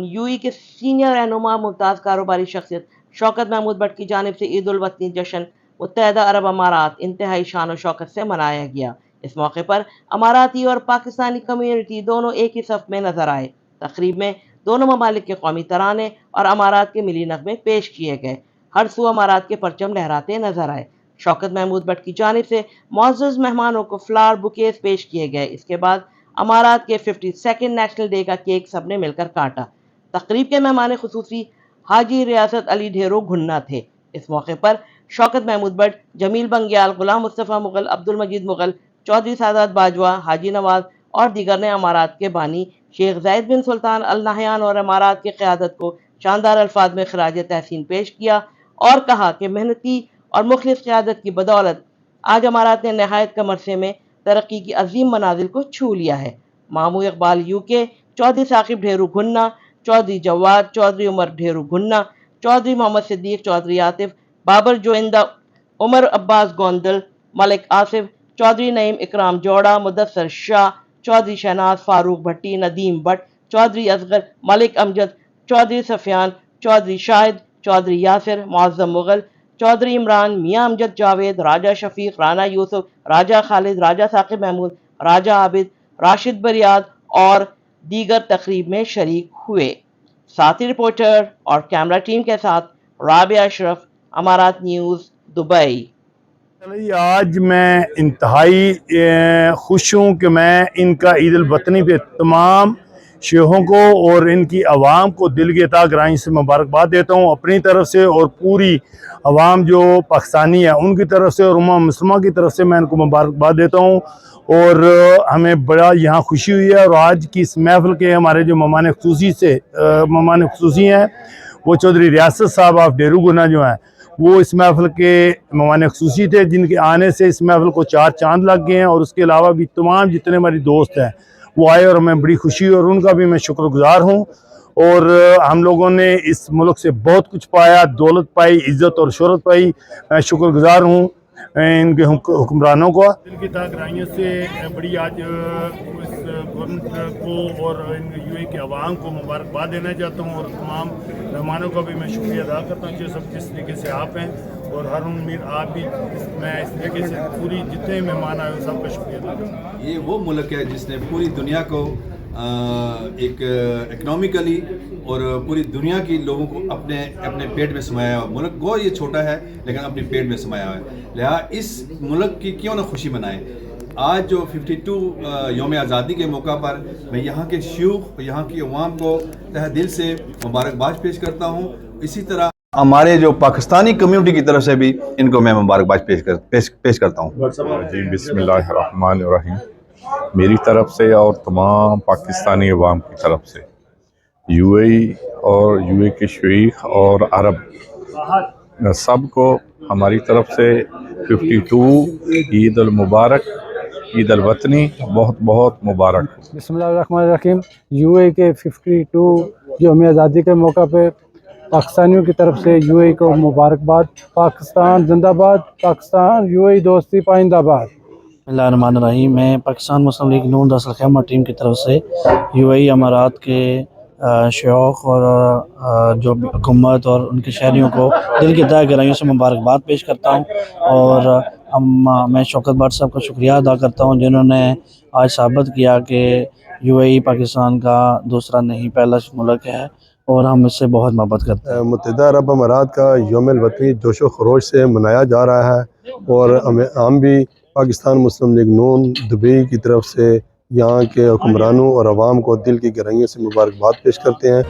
UAE के senior रहनुमा मुमताज़ कारोबारी शख्सियत शौकत महमूद भट्ट की जानिब से ईद उल वतनी जश्न मुत्तहदा अरब अमारात इंतहाई शान और शौकत से मनाया गया। इस मौके पर अमाराती और पाकिस्तानी कम्युनिटी दोनों एक ही सफ में नजर आए। तकरीब में दोनों ममालिक के कौमी तराने और अमारात के मिली नगमे पेश किए गए। हर सू अमारात के परचम लहराते नजर आए। शौकत महमूद भट्ट की जानिब से मुअज़्ज़ज़ मेहमानों को फ्लावर बुकेज पेश किए गए। इसके बाद अमारात के 52nd नेशनल डे का केक सबने मिलकर काटा। तकरीब के मेहमान खुसूसी हाजी रियासत अली ढेरो घुन्ना थे। इस मौके पर शौकत महमूद भट्ट, जमील बंग्याल, गुलाम मुस्तफ़ा मुगल, अब्दुल मजीद मुगल, चौधरी सादात बाजवा, हाजी नवाज और दीगर ने अमारात के बानी शेख ज़ायद बिन सुल्तान अल नहयान और अमारात की क़यादत को शानदार अल्फाज में खराज तहसीन पेश किया और कहा कि मेहनती और मुखलिस क़यादत की बदौलत आज अमारात ने नहायत कम अरसे में तरक्की की अजीम मनाजिल को छू लिया है। मामू इकबाल यूके, चौधरी साकिब ढेरू घुन्ना, चौधरी जवाद, चौधरी उमर ढेरू घुन्ना, चौधरी मोहम्मद सिद्दीक, चौधरी आतिफ, बाबर जोइंदा, उमर अब्बास गोंदल, मलिक आसिफ, चौधरी नईम इकराम जोड़ा, मुदस्सर शाह, चौधरी शहनाज फारूक भट्टी, नदीम भट्ट, चौधरी असगर, मलिक अमजद, चौधरी सफियान, चौधरी शाहिद, चौधरी यासिर, मुअज़्ज़म मुगल, चौधरी इमरान, मियाँ अमजद जावेद, राजा शफीक, राना यूसुफ, राजा खालिद, राजा साकिब महमूद, राजा आबिद, राशिद बरियाद और दीगर तकरीब में शरीक हुए। साथी रिपोर्टर और कैमरा टीम के साथ राबिया अशरफ, अमारात न्यूज़, दुबई। आज मैं इंतहाई खुश हूँ कि मैं इनका ईद उल वतनी पे तमाम शेखों को और इनकी आवाम को दिल की अता गहराई से मुबारकबाद देता हूँ अपनी तरफ से, और पूरी आवाम जो पाकिस्तानी है उनकी तरफ से और उम्मा मुस्लिमा की तरफ से मैं इनको मुबारकबाद देता हूँ। और हमें बड़ा यहाँ खुशी हुई है। और आज की इस महफिल के हमारे जो मेहमान खुसूसी हैं वो चौधरी रियासत साहब ऑफ ढेरू घुन्ना जो हैं वो इस महफिल के मेहमान खुसूसी थे, जिनके आने से इस महफिल को चार चांद लग गए हैं। और उसके अलावा भी तमाम जितने हमारे दोस्त हैं वो आए और हमें बड़ी खुशी हुई और उनका भी मैं शुक्रगुजार हूँ। और हम लोगों ने इस मुल्क से बहुत कुछ पाया, दौलत पाई, इज़्ज़त और शोहरत पाई। मैं शुक्रगुजार हूँ इनके हुक्मरानों को। दिल की ताकराइयों से बड़ी आज इस गवर्नमेंट को और यूएई के अवाम को मुबारकबाद देना चाहता हूँ और तमाम मेहमानों का भी मैं शुक्रिया अदा करता हूँ जो सब जिस तरीके से आप हैं और हारून मीर आप भी। मैं इस तरीके से पूरी जितने मेहमान आए सबका शुक्रिया अदा करता हूँ। ये वो मुल्क है जिसने पूरी दुनिया को एक इकनॉमिकली और पूरी दुनिया की लोगों को अपने अपने पेट में समाया हुआ मुल्क। गो ये छोटा है लेकिन अपने पेट में समाया हुआ है, लिहाजा इस मुल्क की क्यों ना खुशी मनाएं। आज जो 52 यौम आज़ादी के मौका पर मैं यहाँ के शयूख, यहाँ की अवाम को तहे दिल से मुबारकबाद पेश करता हूँ। इसी तरह हमारे जो पाकिस्तानी कम्युनिटी की तरफ से भी इनको मैं मुबारकबाद पेश करता हूँ। जी बिस्मिल्लाहिर्रहमानिर्रहीम। मेरी तरफ से और तमाम पाकिस्तानी अवाम की तरफ से यूएई और यूएई के शरीक और अरब सबको हमारी तरफ से 52 ईद उल मुबारक, ईद उल वतनी बहुत बहुत मुबारक। बिस्मिल्लाहिर्रहमानिर्रहीम। यूएई के 52 यौम आज़ादी के मौका पे पाकिस्तानियों की तरफ से यूएई को मुबारकबाद। पाकिस्तान जिंदाबाद, पाकिस्तान यूएई दोस्ती पाइंदाबाद। बिस्मिल्लाहिर्रहमानिर्रहीम। मैं पाकिस्तान मुस्लिम लीग नून दरअसल खैमा टीम की तरफ से यूएई अमारात के शौक़ और जो हुकूमत और उनके शहरियों को दिल की तहे गहराइयों से मुबारकबाद पेश करता हूँ। और मैं शौकत भट्ट साहब का शुक्रिया अदा करता हूँ जिन्होंने आज साबित किया कि यूएई पाकिस्तान का दूसरा नहीं पहला मुल्क है और हम इससे बहुत मोहब्बत करते हैं। मुत्तहदा अरब अमारात का यौम वतनी जोशो खरोश से मनाया जा रहा है और हम भी पाकिस्तान मुस्लिम लीग नून दुबई की तरफ से यहाँ के हुक्मरानों और आवाम को दिल की गहराइयों से मुबारकबाद पेश करते हैं।